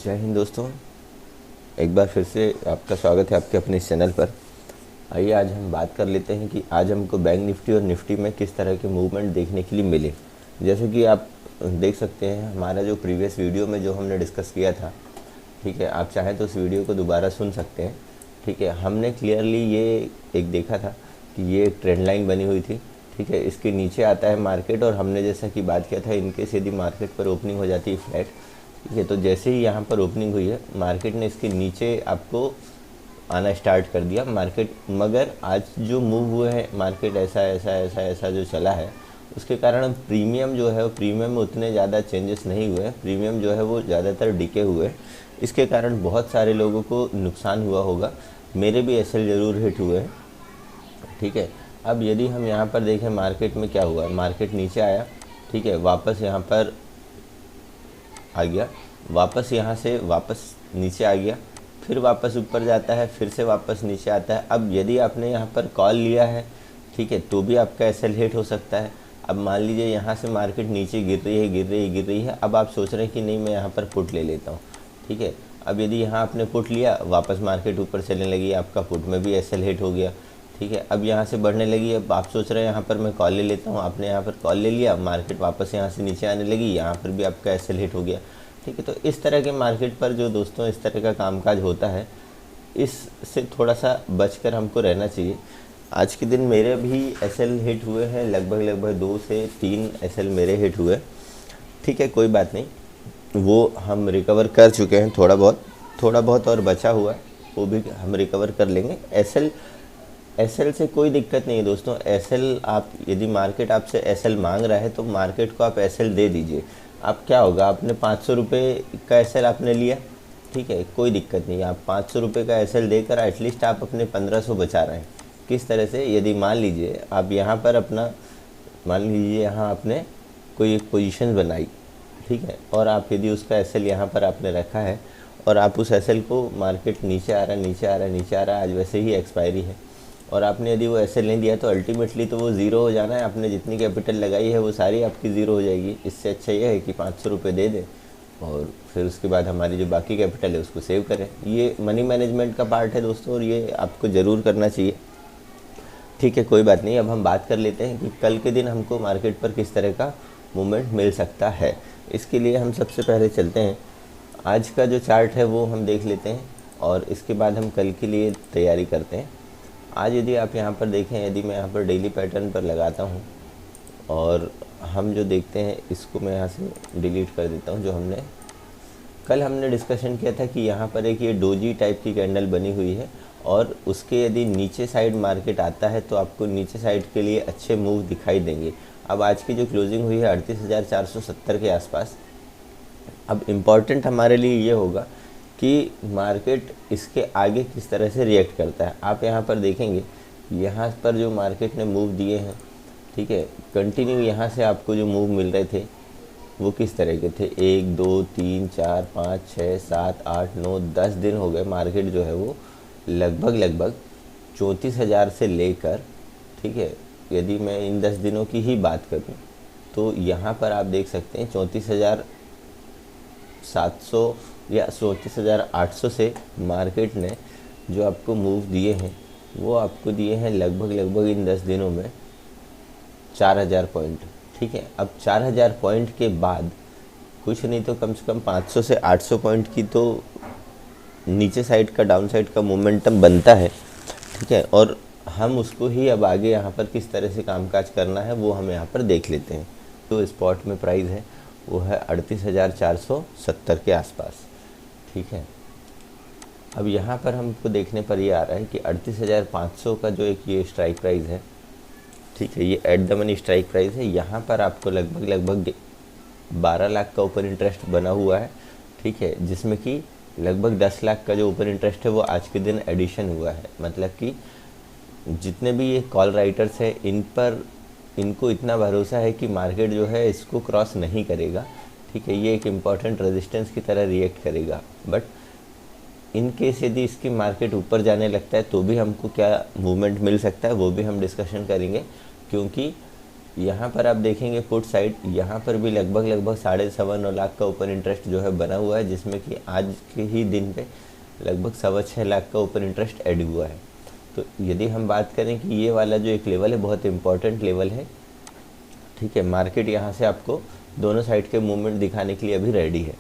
जय हिंद दोस्तों। एक बार फिर से आपका स्वागत है आपके अपने इस चैनल पर। आइए आज हम बात कर लेते हैं कि आज हमको बैंक निफ्टी और निफ्टी में किस तरह के मूवमेंट देखने के लिए मिले। जैसे कि आप देख सकते हैं हमारा जो प्रीवियस वीडियो में जो हमने डिस्कस किया था, ठीक है, आप चाहें तो उस वीडियो को दोबारा सुन सकते हैं। ठीक है, हमने क्लियरली ये एक देखा था कि ये एक ट्रेंड लाइन बनी हुई थी। ठीक है, इसके नीचे आता है मार्केट और हमने जैसा कि बात किया था इनकेस यदि मार्केट पर ओपनिंग हो जाती है फ्लैट, ठीक है, तो जैसे ही यहाँ पर ओपनिंग हुई है मार्केट ने इसके नीचे आपको आना स्टार्ट कर दिया मार्केट। मगर आज जो मूव हुए हैं मार्केट ऐसा ऐसा ऐसा ऐसा जो चला है उसके कारण प्रीमियम जो है वो प्रीमियम में उतने ज़्यादा चेंजेस नहीं हुए। प्रीमियम जो है वो ज़्यादातर डिके हुए। इसके कारण बहुत सारे लोगों को नुकसान हुआ होगा। मेरे भी एसएल ज़रूर हिट हुए हैं। ठीक है, अब यदि हम यहाँ पर देखें मार्केट में क्या हुआ, मार्केट नीचे आया, ठीक है, वापस यहाँ पर आ गया, वापस यहाँ से वापस नीचे आ गया, फिर वापस ऊपर जाता है, फिर से वापस नीचे आता है। अब यदि आपने यहाँ पर कॉल लिया है, ठीक है, तो भी आपका एसएल हिट हो सकता है। अब मान लीजिए यहाँ से मार्केट नीचे गिर रही है गिर रही है गिर रही है, अब आप सोच रहे हैं कि नहीं मैं यहाँ पर पुट ले लेता हूँ। ठीक है, अब यदि यहाँ आपने पुट लिया, वापस मार्केट ऊपर चलने लगी, आपका पुट में भी एसएल हिट हो गया। ठीक है, अब यहाँ से बढ़ने लगी, अब आप सोच रहे हैं यहाँ पर मैं कॉल ले लेता हूँ, आपने यहाँ पर कॉल ले लिया, मार्केट वापस यहाँ से नीचे आने लगी, यहाँ पर भी आपका एसएल हिट हो गया। ठीक है, तो इस तरह के मार्केट पर जो दोस्तों इस तरह का कामकाज होता है, इससे थोड़ा सा बचकर हमको रहना चाहिए। आज के दिन मेरे भी एसएल हिट हुए हैं, लगभग 2 से 3 एसएल मेरे हिट हुए। ठीक है, कोई बात नहीं, वो हम रिकवर कर चुके हैं। थोड़ा बहुत और बचा हुआ है, वो भी हम रिकवर कर लेंगे। एसएल से कोई दिक्कत नहीं है दोस्तों। एसएल आप यदि मार्केट आपसे एसएल मांग रहा है तो मार्केट को आप एसएल दे दीजिए। आप क्या होगा, आपने 500 रुपये का एसएल आपने लिया, ठीक है, कोई दिक्कत नहीं है। आप 500 रुपये का एसएल देकर एटलीस्ट आप अपने 1500 बचा रहे हैं। किस तरह से, यदि मान लीजिए आप यहाँ पर अपना मान लीजिए यहाँ आपने कोई एक पोजीशन बनाई, ठीक है, और आप यदि उसका एसएल यहाँ पर आपने रखा है और आप उस एसएल को मार्केट नीचे आ रहा है नीचे आ रहा है नीचे आ रहा है, आज वैसे ही एक्सपायरी है, और आपने यदि वो एसएल नहीं दिया तो अल्टीमेटली तो वो ज़ीरो हो जाना है। आपने जितनी कैपिटल लगाई है वो सारी आपकी ज़ीरो हो जाएगी। इससे अच्छा ये है कि 500 रुपये दे दें और फिर उसके बाद हमारी जो बाकी कैपिटल है उसको सेव करें। ये मनी मैनेजमेंट का पार्ट है दोस्तों और ये आपको ज़रूर करना चाहिए। ठीक है, कोई बात नहीं। अब हम बात कर लेते हैं कि कल के दिन हमको मार्केट पर किस तरह का मूवमेंट मिल सकता है। इसके लिए हम सबसे पहले चलते हैं, आज का जो चार्ट है वो हम देख लेते हैं और इसके बाद हम कल के लिए तैयारी करते हैं। आज यदि आप यहाँ पर देखें, यदि मैं यहाँ पर डेली पैटर्न पर लगाता हूँ और हम जो देखते हैं इसको मैं यहाँ से डिलीट कर देता हूँ। जो हमने डिस्कशन किया था कि यहाँ पर एक ये डोजी टाइप की कैंडल बनी हुई है और उसके यदि नीचे साइड मार्केट आता है तो आपको नीचे साइड के लिए अच्छे मूव दिखाई देंगे। अब आज की जो क्लोजिंग हुई है 38,470 के आसपास। अब इम्पॉर्टेंट हमारे लिए ये होगा कि मार्केट इसके आगे किस तरह से रिएक्ट करता है। आप यहाँ पर देखेंगे, यहाँ पर जो मार्केट ने मूव दिए हैं, ठीक है, कंटिन्यू यहाँ से आपको जो मूव मिल रहे थे वो किस तरह के थे, 1 2 3 4 5 6 7 8 9 10 दिन हो गए मार्केट जो है वो लगभग 34,000 से लेकर, ठीक है, यदि मैं इन 10 दिनों की ही बात करूँ तो यहाँ पर आप देख सकते हैं 34,700 या 34,800 से मार्केट ने जो आपको मूव दिए हैं वो आपको दिए हैं लगभग इन 10 दिनों में 4,000 पॉइंट। ठीक है, अब 4,000 पॉइंट के बाद कुछ नहीं तो कम से कम 500 से 800 पॉइंट की तो नीचे साइड का डाउन साइड का मोमेंटम बनता है। ठीक है, और हम उसको ही अब आगे यहाँ पर किस तरह से कामकाज करना है वो हम यहाँ पर देख लेते हैं। तो स्पॉट में प्राइस है वो है 38,470 के आसपास। ठीक है, अब यहाँ पर हमको देखने पर ये आ रहा है कि 38,500 का जो एक ये स्ट्राइक प्राइस है, ठीक है, ये at the money strike price है। यहाँ पर आपको लगभग 12 लाख का ओपन इंटरेस्ट बना हुआ है। ठीक है, जिसमें कि लगभग 10 लाख का जो ओपन इंटरेस्ट है वो आज के दिन एडिशन हुआ है। मतलब कि जितने भी ये कॉल राइटर्स हैं इनको इतना भरोसा है कि मार्केट जो है इसको क्रॉस नहीं करेगा। ठीक है, ये एक इम्पॉर्टेंट रेजिस्टेंस की तरह रिएक्ट करेगा। बट इन केस यदि इसकी मार्केट ऊपर जाने लगता है तो भी हमको क्या मूवमेंट मिल सकता है वो भी हम डिस्कशन करेंगे, क्योंकि यहाँ पर आप देखेंगे पुट साइड, यहाँ पर भी लगभग 9.5 लाख का ओपन इंटरेस्ट जो है बना हुआ है, जिसमें कि आज के ही दिन पे लगभग 6.25 लाख का ओपन इंटरेस्ट ऐड हुआ है। तो यदि हम बात करें कि ये वाला जो एक लेवल है बहुत इंपॉर्टेंट लेवल है, ठीक है। मार्केट यहाँ से आपको दोनों साइड के मूवमेंट दिखाने के लिए अभी रेडी है,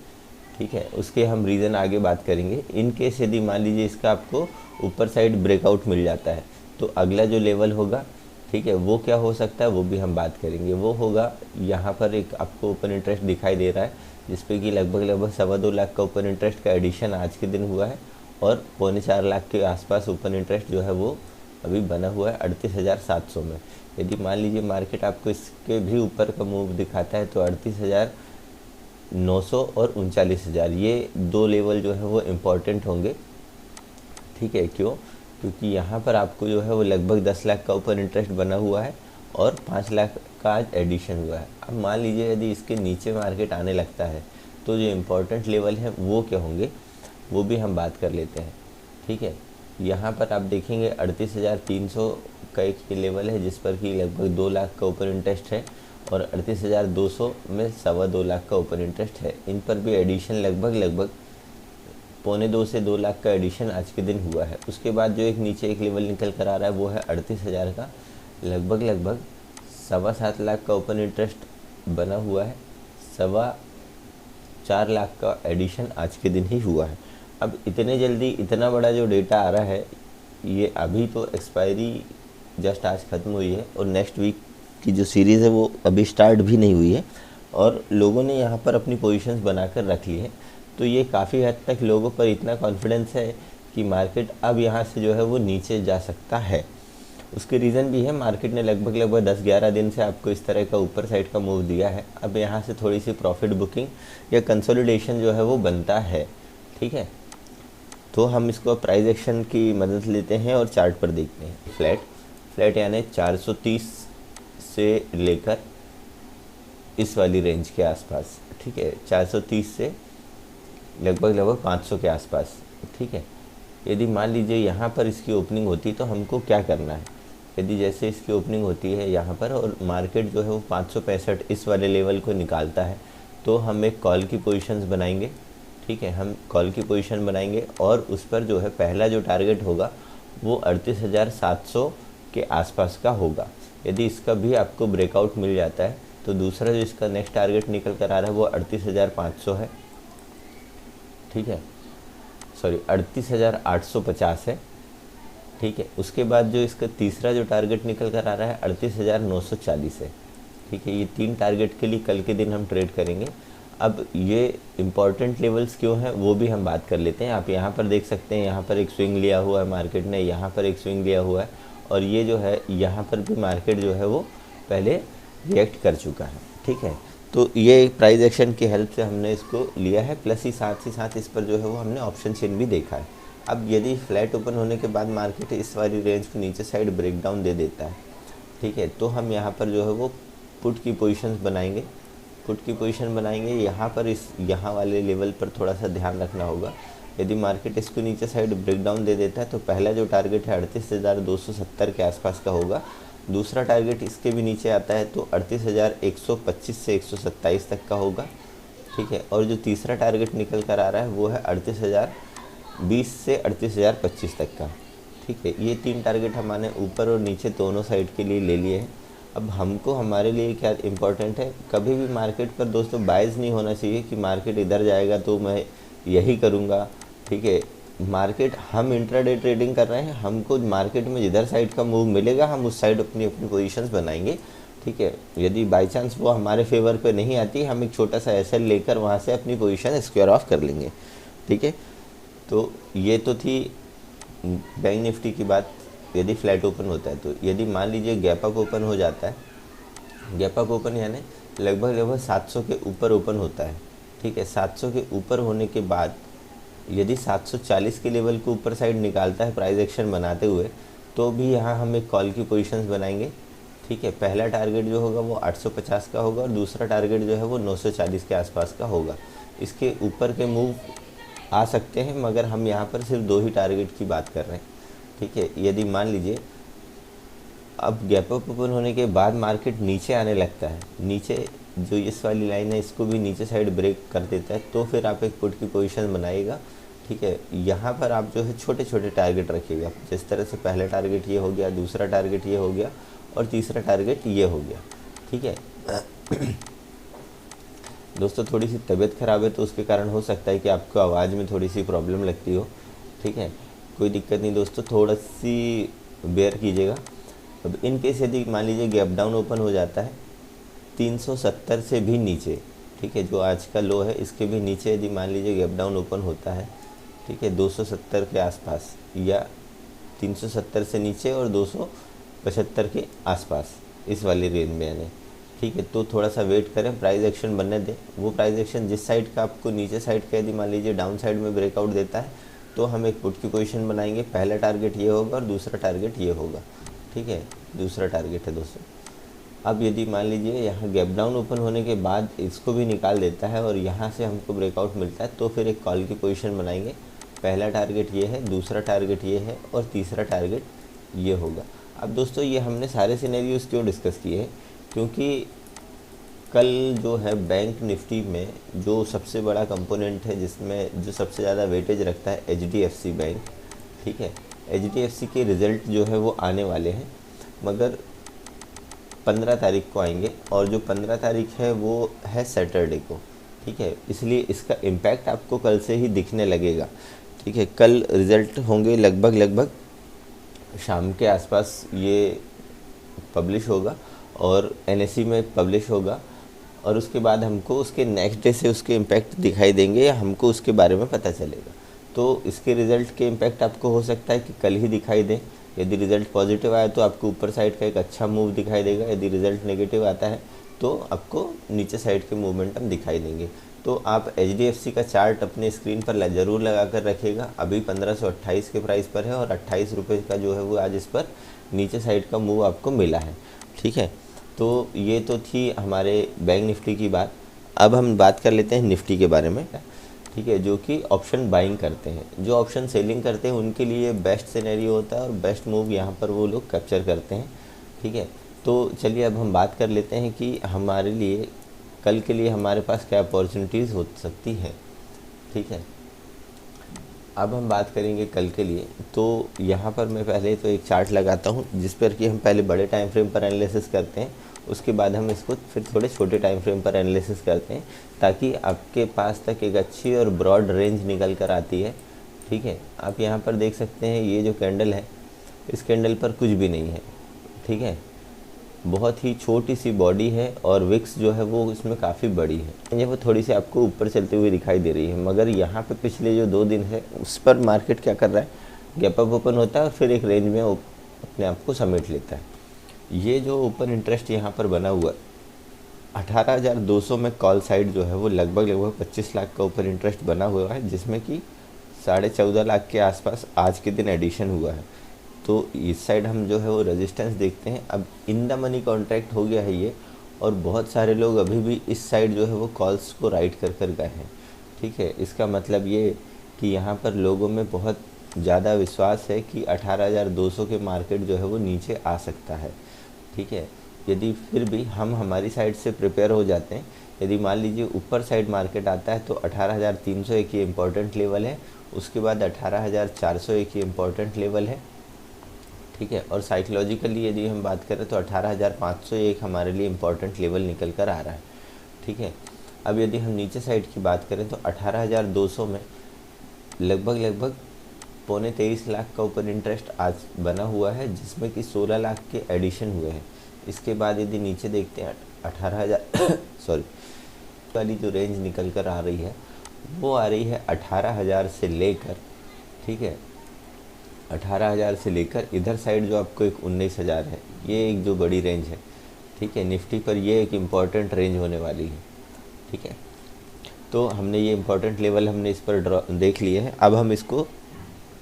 ठीक है। उसके हम रीज़न आगे बात करेंगे। इन केस यदि मान लीजिए इसका आपको ऊपर साइड ब्रेकआउट मिल जाता है तो अगला जो लेवल होगा, ठीक है, वो क्या हो सकता है वो भी हम बात करेंगे। वो होगा यहाँ पर एक आपको ओपन इंटरेस्ट दिखाई दे रहा है, जिसपे कि लगभग 2.25 लाख का ओपन इंटरेस्ट का एडिशन आज के दिन हुआ है, और 3.25 लाख के आसपास ओपन इंटरेस्ट जो है वो अभी बना हुआ है 38,700 में। यदि मान लीजिए मार्केट आपको इसके भी ऊपर का मूव दिखाता है तो 38,900 और 39,000, ये दो लेवल जो है वो इम्पॉर्टेंट होंगे, ठीक है। क्यों? क्योंकि यहाँ पर आपको जो है वो लगभग 10 लाख का ओपन इंटरेस्ट बना हुआ है और 5 लाख का आज एडिशन हुआ है। अब मान लीजिए यदि इसके नीचे मार्केट आने लगता है तो जो इम्पोर्टेंट लेवल है वो क्या होंगे, वो भी हम बात कर लेते हैं, ठीक है। यहाँ पर आप देखेंगे 38,300 का एक लेवल है, जिस पर कि लगभग 2 लाख का ओपन इंटरेस्ट है, और 38,200 में 2.25 लाख का ओपन इंटरेस्ट है। इन पर भी एडिशन लगभग 1.25 से 2 लाख का एडिशन आज के दिन हुआ है। उसके बाद जो एक नीचे एक लेवल निकल कर आ रहा है वो है 38,000 का, लगभग 7.25 लाख का ओपन इंटरेस्ट बना हुआ है, 4.25 लाख का एडिशन आज के दिन ही हुआ है। अब इतने जल्दी इतना बड़ा जो डेटा आ रहा है, ये अभी तो एक्सपायरी जस्ट आज ख़त्म हुई है और नेक्स्ट वीक की जो सीरीज़ है वो अभी स्टार्ट भी नहीं हुई है, और लोगों ने यहाँ पर अपनी पोजीशंस बनाकर रख ली है। तो ये काफ़ी हद तक लोगों पर इतना कॉन्फिडेंस है कि मार्केट अब यहाँ से जो है वो नीचे जा सकता है। उसके रीज़न भी है, मार्केट ने लगभग 10-11 दिन से आपको इस तरह का ऊपर साइड का मूव दिया है। अब यहाँ से थोड़ी सी प्रॉफिट बुकिंग या कंसोलिडेशन जो है वो बनता है, ठीक है। तो हम इसको प्राइस एक्शन की मदद लेते हैं और चार्ट पर देखते हैं। फ्लैट यानी 430 से लेकर इस वाली रेंज के आसपास, ठीक है, 430 से लगभग 500 के आसपास, ठीक है। यदि मान लीजिए यहाँ पर इसकी ओपनिंग होती तो हमको क्या करना है, यदि जैसे इसकी ओपनिंग होती है यहाँ पर और मार्केट जो है वो 565 इस वाले लेवल को निकालता है, तो हम एक कॉल की पोजीशंस बनाएंगे, ठीक है। हम कॉल की पोजीशन बनाएंगे और उस पर जो है पहला जो टारगेट होगा वो 38,700 के आसपास का होगा। यदि इसका भी आपको ब्रेकआउट मिल जाता है तो दूसरा जो इसका नेक्स्ट टारगेट निकल कर आ रहा है वो 38,500 है, ठीक है, सॉरी 38,850 है, ठीक है। उसके बाद जो इसका तीसरा जो टारगेट निकल कर आ रहा है 38,940 है, ठीक है। ये 3 टारगेट के लिए कल के दिन हम ट्रेड करेंगे। अब ये इम्पॉर्टेंट लेवल्स क्यों हैं वो भी हम बात कर लेते हैं। आप यहाँ पर देख सकते हैं, यहाँ पर एक स्विंग लिया हुआ है मार्केट ने, यहाँ पर एक स्विंग लिया हुआ है, और ये जो है यहाँ पर भी मार्केट जो है वो पहले रिएक्ट कर चुका है, ठीक है। तो ये प्राइस एक्शन की हेल्प से हमने इसको लिया है, प्लस ही साथ इस पर जो है वो हमने ऑप्शन चेन भी देखा है। अब यदि फ्लैट ओपन होने के बाद मार्केट इस वाली रेंज को नीचे साइड ब्रेकडाउन दे देता है, ठीक है, तो हम यहाँ पर जो है वो पुट की पोजीशंस बनाएंगे। पुट की पोजीशन बनाएंगे यहाँ पर, इस यहाँ वाले लेवल पर थोड़ा सा ध्यान रखना होगा। यदि मार्केट इसको नीचे साइड ब्रेकडाउन दे देता है तो पहला जो टारगेट है 38,270 के आसपास का होगा। दूसरा टारगेट इसके भी नीचे आता है तो 38,125 से 127 तक का होगा, ठीक है। और जो तीसरा टारगेट निकल कर आ रहा है वो है 38,020 से 38,025 तक का, ठीक है। ये 3 टारगेट हमारे ऊपर और नीचे दोनों साइड के लिए ले लिए हैं। अब हमको हमारे लिए क्या इम्पोर्टेंट है, कभी भी मार्केट पर दोस्तों बायस नहीं होना चाहिए कि मार्केट इधर जाएगा तो मैं यही करूँगा, ठीक है। मार्केट, हम इंट्राडे ट्रेडिंग कर रहे हैं, हमको मार्केट में जिधर साइड का मूव मिलेगा हम उस साइड अपनी पोजीशंस बनाएंगे, ठीक है। यदि बाई चांस वो हमारे फेवर पे नहीं आती, हम एक छोटा सा एसएल लेकर वहाँ से अपनी पोजीशन स्क्वायर ऑफ कर लेंगे, ठीक है। तो ये तो थी बैंक निफ्टी की बात, यदि फ्लैट ओपन होता है तो। यदि मान लीजिए गैप अप ओपन हो जाता है, गैप अप ओपन यानी लगभग 700 के ऊपर ओपन होता है, ठीक है। 700 के ऊपर होने के बाद यदि 740 के लेवल को ऊपर साइड निकालता है प्राइस एक्शन बनाते हुए, तो भी यहाँ हम एक कॉल की पोजीशंस बनाएंगे, ठीक है। पहला टारगेट जो होगा वो 850 का होगा और दूसरा टारगेट जो है वो 940 के आसपास का होगा। इसके ऊपर के मूव आ सकते हैं, मगर हम यहाँ पर सिर्फ 2 ही टारगेट की बात कर रहे हैं, ठीक है। यदि मान लीजिए अब गैप अप ओपन होने के बाद मार्केट नीचे आने लगता है, नीचे जो इस वाली लाइन है इसको भी नीचे साइड ब्रेक कर देता है, तो फिर आप एक पुट की पोजीशन बनाइएगा। ठीक है, यहाँ पर आप जो है छोटे छोटे टारगेट रखिएगा। जिस तरह से पहला टारगेट ये हो गया, दूसरा टारगेट ये हो गया और तीसरा टारगेट ये हो गया। ठीक है दोस्तों, थोड़ी सी तबीयत ख़राब है तो उसके कारण हो सकता है कि आपको आवाज़ में थोड़ी सी प्रॉब्लम लगती हो। ठीक है, कोई दिक्कत नहीं दोस्तों, थोड़ा सी बेयर कीजिएगा। अब इन केस यदि मान लीजिए गैप डाउन ओपन हो जाता है 370 से भी नीचे, ठीक है, जो आज का लो है इसके भी नीचे यदि मान लीजिए गैप डाउन ओपन होता है, ठीक है, 270 के आसपास या 370 से नीचे और 275 के आसपास, इस वाली रेंज में यानी, ठीक है, तो थोड़ा सा वेट करें, प्राइस एक्शन बनने दें। वो प्राइस एक्शन जिस साइड का आपको नीचे साइड का यदि मान लीजिए डाउन साइड में ब्रेकआउट देता है तो हम एक पुट की पोजीशन बनाएंगे। पहला टारगेट ये होगा और दूसरा टारगेट ये होगा। ठीक है, दूसरा टारगेट है दोस्तों। अब यदि मान लीजिए यहाँ गैप डाउन ओपन होने के बाद इसको भी निकाल देता है और यहाँ से हमको ब्रेकआउट मिलता है तो फिर एक कॉल की पोजीशन बनाएंगे। पहला टारगेट ये है, दूसरा टारगेट ये है और तीसरा टारगेट ये होगा। अब दोस्तों ये हमने सारे सिनेरियोज क्यों डिस्कस किए हैं, क्योंकि कल जो है बैंक निफ्टी में जो सबसे बड़ा कंपोनेंट है, जिसमें जो सबसे ज़्यादा वेटेज रखता है, एचडीएफसी बैंक। ठीक है, एचडीएफसी के रिज़ल्ट जो है वो आने वाले हैं, मगर 15 तारीख को आएंगे और जो 15 तारीख है वो है सैटरडे को। ठीक है, इसलिए इसका इम्पैक्ट आपको कल से ही दिखने लगेगा। ठीक है, कल रिज़ल्ट होंगे लगभग शाम के आसपास ये पब्लिश होगा और एनएसई में पब्लिश होगा और उसके बाद हमको उसके नेक्स्ट डे से उसके इम्पैक्ट दिखाई देंगे या हमको उसके बारे में पता चलेगा। तो इसके रिज़ल्ट के इम्पैक्ट आपको हो सकता है कि कल ही दिखाई दें। यदि रिज़ल्ट पॉजिटिव आया तो आपको ऊपर साइड का एक अच्छा मूव दिखाई देगा, यदि रिज़ल्ट नेगेटिव आता है तो आपको नीचे साइड के मूवमेंटम दिखाई देंगे। तो आप एचडीएफसी का चार्ट अपने स्क्रीन पर ज़रूर लगा कर रखिएगा। अभी 1528 के प्राइस पर है और 28 रुपये का जो है वो आज इस पर नीचे साइड का मूव आपको मिला है। ठीक है, तो ये तो थी हमारे बैंक निफ्टी की बात। अब हम बात कर लेते हैं निफ्टी के बारे में। ठीक है, जो कि ऑप्शन बाइंग करते हैं, जो ऑप्शन सेलिंग करते हैं उनके लिए बेस्ट सिनेरियो होता है और बेस्ट मूव यहाँ पर वो लोग कैप्चर करते हैं। ठीक है, तो चलिए अब हम बात कर लेते हैं कि हमारे लिए कल के लिए हमारे पास क्या अपॉर्चुनिटीज़ हो सकती हैं। ठीक है, अब हम बात करेंगे कल के लिए। तो यहाँ पर मैं पहले तो एक चार्ट लगाता हूँ जिस पर कि हम पहले बड़े टाइम फ्रेम पर एनालिसिस करते हैं, उसके बाद हम इसको फिर थोड़े छोटे टाइम फ्रेम पर एनालिसिस करते हैं, ताकि आपके पास तक एक अच्छी और ब्रॉड रेंज निकल कर आती है। ठीक है, आप यहाँ पर देख सकते हैं ये जो कैंडल है, इस कैंडल पर कुछ भी नहीं है। ठीक है, बहुत ही छोटी सी बॉडी है और विक्स जो है वो इसमें काफ़ी बड़ी है, ये वो थोड़ी सी आपको ऊपर चलती हुई दिखाई दे रही है। मगर यहाँ पे पिछले जो 2 दिन है उस पर मार्केट क्या कर रहा है, गैप अप ओपन होता है और फिर एक रेंज में अपने आप को समेट लेता है। ये जो ओपन इंटरेस्ट यहाँ पर बना हुआ 18,200 में कॉल साइड जो है वो लगभग 25 लाख का ओपन इंटरेस्ट बना हुआ है, जिसमें कि 14.5 लाख के आसपास आज के दिन एडिशन हुआ है। तो इस साइड हम जो है वो रेजिस्टेंस देखते हैं। अब इन द मनी कॉन्ट्रैक्ट हो गया है ये, और बहुत सारे लोग अभी भी इस साइड जो है वो कॉल्स को राइट कर कर गए हैं। ठीक है, इसका मतलब ये कि यहाँ पर लोगों में बहुत ज़्यादा विश्वास है कि 18,200 के मार्केट जो है वो नीचे आ सकता है। ठीक है, यदि फिर भी हम हमारी साइड से प्रिपेयर हो जाते हैं, यदि मान लीजिए ऊपर साइड मार्केट आता है तो 18,300 एक ही इम्पॉर्टेंट लेवल है, उसके बाद 18,400 एक ही इम्पॉर्टेंट लेवल है। ठीक है, और साइकोलॉजिकली यदि हम बात करें तो 18,500 एक हमारे लिए इम्पॉर्टेंट लेवल निकल कर आ रहा है। ठीक है, अब यदि हम नीचे साइड की बात करें तो 18,200 में लगभग 22.25 लाख का ओपन इंटरेस्ट आज बना हुआ है, जिसमें कि 16 लाख के एडिशन हुए हैं। इसके बाद यदि नीचे देखते हैं 18,000 सॉरी वाली जो रेंज निकल कर आ रही है वो आ रही है 18,000 से लेकर, ठीक है, 18,000 से लेकर इधर साइड जो आपको एक 19,000 है, ये एक जो बड़ी रेंज है। ठीक है, निफ्टी पर ये एक इम्पॉर्टेंट रेंज होने वाली है। ठीक है, तो हमने ये इम्पॉर्टेंट लेवल हमने इस पर ड्रॉ देख लिए हैं। अब हम इसको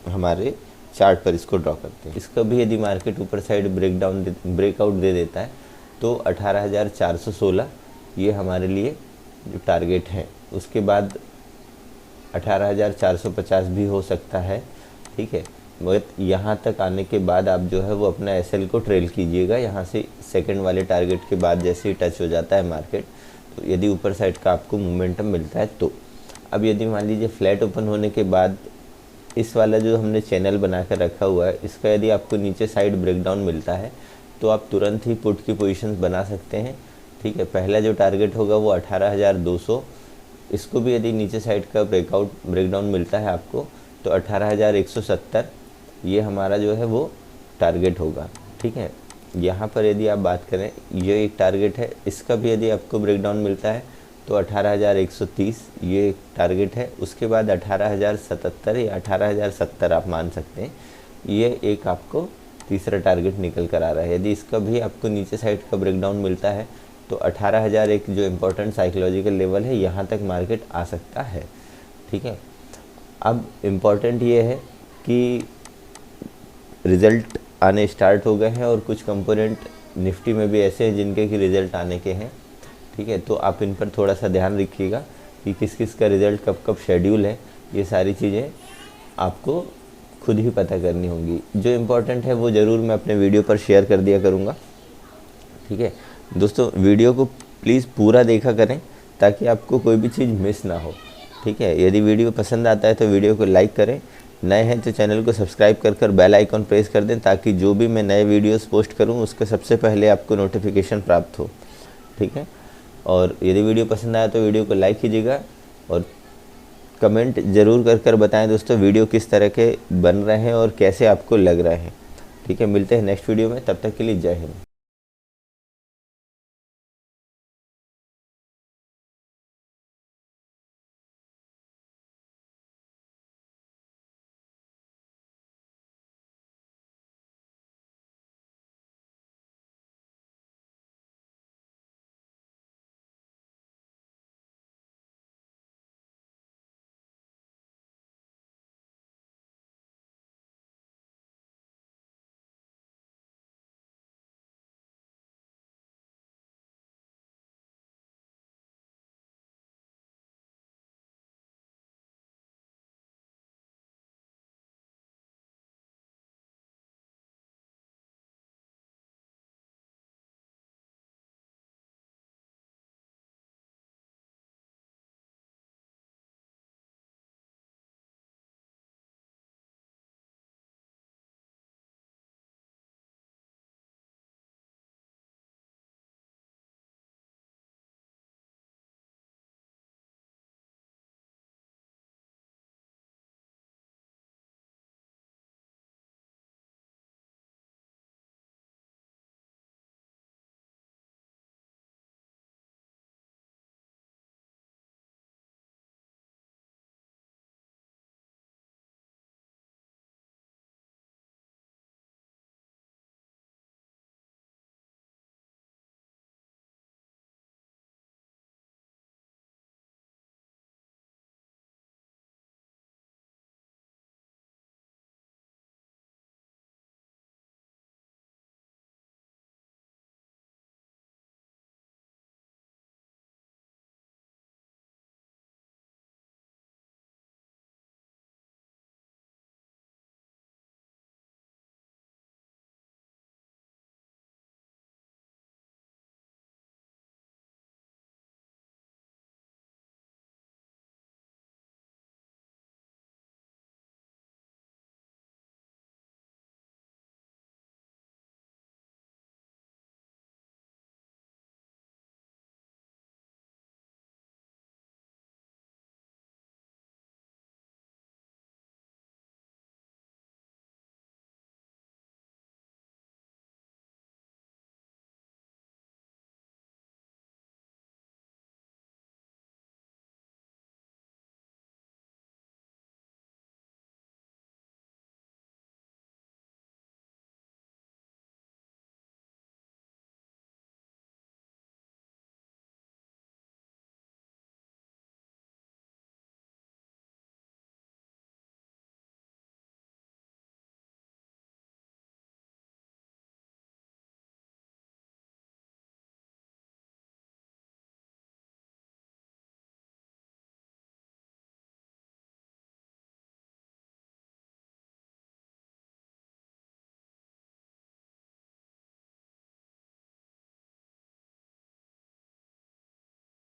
हमारे चार्ट पर इसको ड्रॉ करते हैं। इसका भी यदि मार्केट ऊपर साइड ब्रेकआउट दे देता है तो 18,416 ये हमारे लिए जो टारगेट है। उसके बाद 18,450 भी हो सकता है। ठीक है, मगर यहाँ तक आने के बाद आप जो है वो अपना एसएल को ट्रेल कीजिएगा। यहाँ से सेकंड वाले टारगेट के बाद जैसे ही टच हो जाता है मार्केट, तो यदि ऊपर साइड का आपको मोमेंटम मिलता है तो। अब यदि मान लीजिए फ्लैट ओपन होने के बाद इस वाला जो हमने चैनल बना कर रखा हुआ है, इसका यदि आपको नीचे साइड ब्रेकडाउन मिलता है तो आप तुरंत ही पुट की पोजीशंस बना सकते हैं। ठीक है, पहला जो टारगेट होगा वो 18,200, इसको भी यदि नीचे साइड का ब्रेकडाउन मिलता है आपको तो 18,170 ये हमारा जो है वो टारगेट होगा। ठीक है, यहाँ पर यदि आप बात करें, ये एक टारगेट है, इसका भी यदि आपको ब्रेकडाउन मिलता है तो 18,130 ये एक टारगेट है। उसके बाद 18,077 या 18,070 आप मान सकते हैं, ये एक आपको तीसरा टारगेट निकल कर आ रहा है। यदि इसका भी आपको नीचे साइड का ब्रेकडाउन मिलता है तो 18,000 एक जो इम्पोर्टेंट साइकोलॉजिकल लेवल है, यहाँ तक मार्केट आ सकता है। ठीक है, अब इम्पॉर्टेंट ये है कि रिज़ल्ट आने स्टार्ट हो गए हैं और कुछ कंपोनेंट निफ्टी में भी ऐसे हैं जिनके कि रिज़ल्ट आने के हैं। ठीक है, तो आप इन पर थोड़ा सा ध्यान रखिएगा कि किस किस का रिज़ल्ट कब कब शेड्यूल है। ये सारी चीज़ें आपको खुद ही पता करनी होंगी। जो इम्पोर्टेंट है वो ज़रूर मैं अपने वीडियो पर शेयर कर दिया करूँगा। ठीक है दोस्तों, वीडियो को प्लीज़ पूरा देखा करें ताकि आपको कोई भी चीज़ मिस ना हो। ठीक है, यदि वीडियो पसंद आता है तो वीडियो को लाइक करें, नए हैं तो चैनल को सब्सक्राइब कर बेल आइकॉन प्रेस कर दें ताकि जो भी मैं नए वीडियोस पोस्ट करूं उसके सबसे पहले आपको नोटिफिकेशन प्राप्त हो। ठीक है, और यदि वीडियो पसंद आया तो वीडियो को लाइक कीजिएगा और कमेंट ज़रूर कर बताएं दोस्तों वीडियो किस तरह के बन रहे हैं और कैसे आपको लग रहे हैं। ठीक है, मिलते हैं नेक्स्ट वीडियो में, तब तक के लिए जय हिंद।